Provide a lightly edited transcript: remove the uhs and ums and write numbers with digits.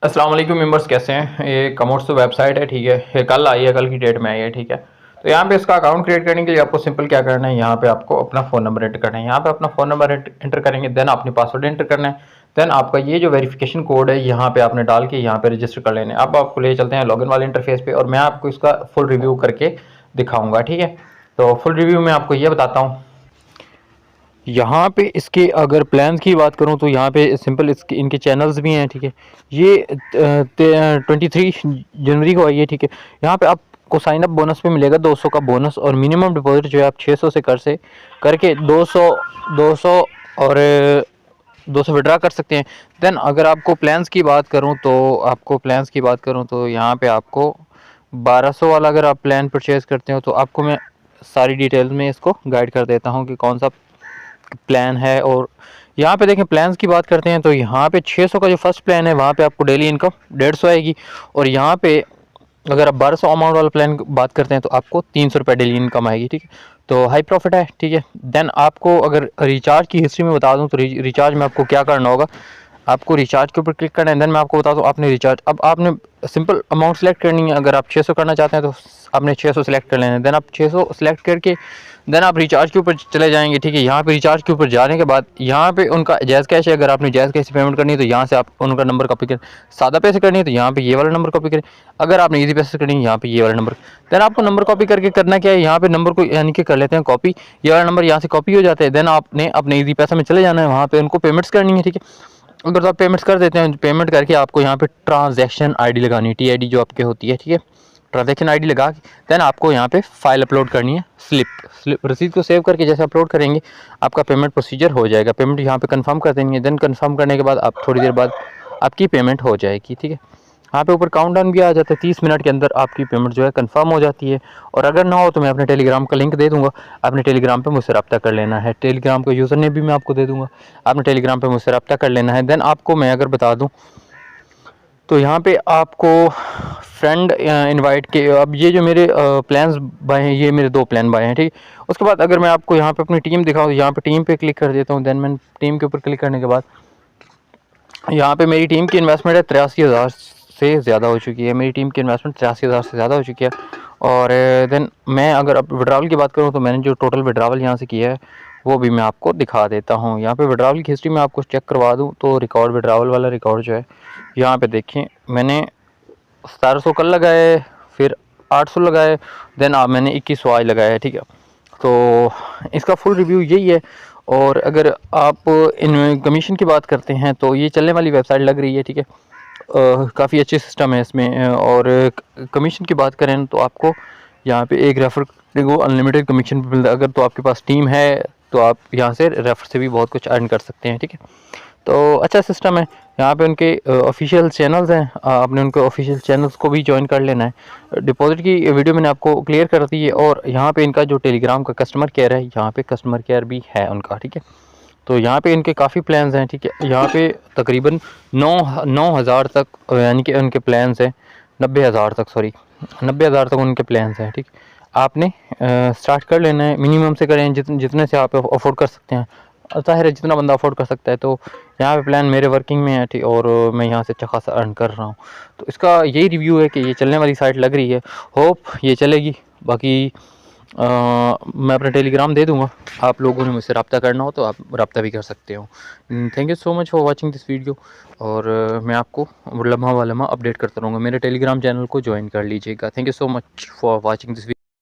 अस्सलाम वालेकुम मेंबर्स, कैसे हैं। ये कमोड्स तो वेबसाइट है, ठीक है। ये कल आई है, कल की डेट में आई है, ठीक है। तो यहाँ पे इसका अकाउंट क्रिएट करने के लिए आपको सिंपल क्या करना है, यहाँ पे आपको अपना फ़ोन नंबर एंटर करना है। यहाँ पे अपना फ़ोन नंबर एंटर करेंगे, देन अपने पासवर्ड एंटर करना है। देन आपका ये जो वेरिफिकेशन कोड है यहाँ पे आपने डाल के यहाँ पे रजिस्टर कर लेना है। अब आपको ले चलते हैं लॉगिन वाले इंटरफेस पे और मैं आपको इसका फुल रिव्यू करके दिखाऊंगा, ठीक है। तो फुल रिव्यू में आपको ये बताता हूँ। यहाँ पे इसके अगर प्लान्स की बात करूँ तो यहाँ पे सिंपल इसके इनके चैनल्स भी हैं, ठीक है। ये 23 जनवरी को आई है, ठीक है। यहाँ पे आपको साइन अप बोनस पे मिलेगा 200 का बोनस, और मिनिमम डिपॉजिट जो है आप 600 से करके 200 और 200 विड्रा कर सकते हैं। देन अगर आपको प्लान्स की बात करूँ तो यहाँ पे आपको 1200 वाला अगर आप प्लान परचेज़ करते हो तो आपको मैं सारी डिटेल्स में इसको गाइड कर देता हूँ कि कौन सा प्लान है। और यहाँ पे देखें, प्लान्स की बात करते हैं तो यहाँ पे 600 का जो फर्स्ट प्लान है वहाँ पे आपको डेली इनकम 150 आएगी। और यहाँ पे अगर आप 1200 अमाउंट वाला प्लान बात करते हैं तो आपको 300 रुपये डेली इनकम आएगी, ठीक है। तो हाई प्रॉफिट है, ठीक है। देन आपको अगर रिचार्ज की हिस्ट्री में बता दूं तो रिचार्ज में आपको क्या करना होगा, आपको रिचार्ज के ऊपर क्लिक करना है। देन मैं आपको बता दूं, आपने रिचार्ज, अब आपने सिंपल अमाउंट सेलेक्ट करनी है। अगर आप 600 करना चाहते हैं तो आपने 600 सेलेक्ट कर लेना है। देन आप 600 सेलेक्ट करके देन आप रिचार्ज के ऊपर चले जाएंगे, ठीक है। यहाँ पे रिचार्ज के ऊपर जाने के बाद यहाँ पे उनका जैज़ कैश है। अगर आपने जैज़ कैश पेमेंट करनी है तो यहाँ से आप उनका नंबर कॉपी करें। सादा पैसे करनी है तो यहाँ पे ये वाला नंबर कॉपी करें। अगर आपने इजी पैसे करनी है यहाँ पे ये वाला नंबर। देन आपको नंबर कॉपी करके करना क्या है, यहाँ पे नंबर को यानी कि कर लेते हैं कॉपी। ये वाला नंबर यहाँ से कॉपी हो जाता है। देन आपने अपने इजी पैसा में चले जाना है, वहाँ पे उनको पेमेंट्स करनी है, ठीक है। अगर तो आप पेमेंट्स कर देते हैं, पेमेंट करके आपको यहाँ पे ट्रांजैक्शन आईडी लगानी है, TID जो आपके होती है, ठीक है। ट्रांजैक्शन आईडी लगा के देन आपको यहाँ पे फाइल अपलोड करनी है। स्लिप रसीद को सेव करके जैसे अपलोड करेंगे आपका पेमेंट प्रोसीजर हो जाएगा। पेमेंट यहाँ पे कंफर्म कर देंगे। देन कंफर्म करने के बाद आप थोड़ी देर बाद आपकी पेमेंट हो जाएगी, ठीक है। यहाँ पे ऊपर काउंटडाउन भी आ जाता है, 30 मिनट के अंदर आपकी पेमेंट जो है कंफर्म हो जाती है। और अगर ना हो तो मैं अपने टेलीग्राम का लिंक दे दूँगा, आपने टेलीग्राम पे मुझसे रब्ता कर लेना है। टेलीग्राम का यूज़र नेम भी मैं आपको दे दूँगा, आपने टेलीग्राम पे मुझसे रब्ता कर लेना है। देन आपको मैं अगर बता दूँ तो यहाँ पे आपको फ्रेंड इनवाइट के, अब ये जो मेरे प्लान्स बाय हैं, ये मेरे 2 प्लान बाय हैं, ठीक है। उसके बाद अगर मैं आपको यहाँ पे अपनी टीम दिखाऊँ तो यहाँ पे टीम पे क्लिक कर देता हूँ। देन मैं टीम के ऊपर क्लिक करने के बाद यहाँ पे मेरी टीम की इन्वेस्टमेंट है 83,000 से ज़्यादा हो चुकी है। मेरी टीम की इन्वेस्टमेंट 83,000 से ज़्यादा हो चुकी है। और देन मैं अगर अब विड्रावल की बात करूँ तो मैंने जो टोटल विड्रावल यहाँ से किया है वो भी मैं आपको दिखा देता हूँ। यहाँ पे विड्रावल की हिस्ट्री में आपको चेक करवा दूँ तो रिकॉर्ड, विड्रावल वाला रिकॉर्ड जो है यहाँ पे देखें, मैंने 1700 कल लगाए, फिर 800 लगाए, देन अब मैंने 2100 आज लगाया है, ठीक है। तो इसका फुल रिव्यू यही है। और अगर आप इन कमीशन की बात करते हैं तो ये चलने वाली वेबसाइट लग रही है, ठीक है। काफ़ी अच्छे सिस्टम है इसमें। और कमीशन की बात करें तो आपको यहाँ पे एक रेफर को अनलिमिटेड कमीशन मिलता है। अगर तो आपके पास टीम है तो आप यहाँ से रेफर से भी बहुत कुछ अर्न कर सकते हैं, ठीक है। तो अच्छा सिस्टम है। यहाँ पे उनके ऑफिशियल चैनल्स हैं, आपने उनके ऑफिशियल चैनल्स को भी ज्वाइन कर लेना है। डिपॉजिट की वीडियो मैंने आपको क्लियर कर दी है। और यहाँ पे इनका जो टेलीग्राम का कस्टमर केयर है, यहाँ पे कस्टमर केयर भी है उनका, ठीक है। तो यहाँ पे इनके काफ़ी प्लान्स हैं, ठीक है। यहाँ पे तकरीबन 9,000 तक यानी कि उनके प्लान्स हैं, 90,000 तक, सॉरी 90,000 तक उनके प्लान्स हैं, ठीक। आपने स्टार्ट कर लेना है, मिनिमम से करें जितने से आप अफोर्ड कर सकते हैं। ज़ाहिर है जितना बंदा अफोर्ड कर सकता है। तो यहाँ पे प्लान मेरे वर्किंग में है, ठीक। और मैं यहाँ से अच्छा खासा अर्न कर रहा हूँ। तो इसका यही रिव्यू है कि ये चलने वाली साइट लग रही है, होप ये चलेगी। बाकी मैं अपना टेलीग्राम दे दूँगा, आप लोगों ने मुझसे रब्ता करना हो तो आप रब्ता भी कर सकते हो। Thank you so much for watching this video. और मैं आपको लम्हा व लम्हा अपडेट करता रहूँगा। मेरे टेलीग्राम चैनल को ज्वाइन कर लीजिएगा। Thank you so much for watching this video.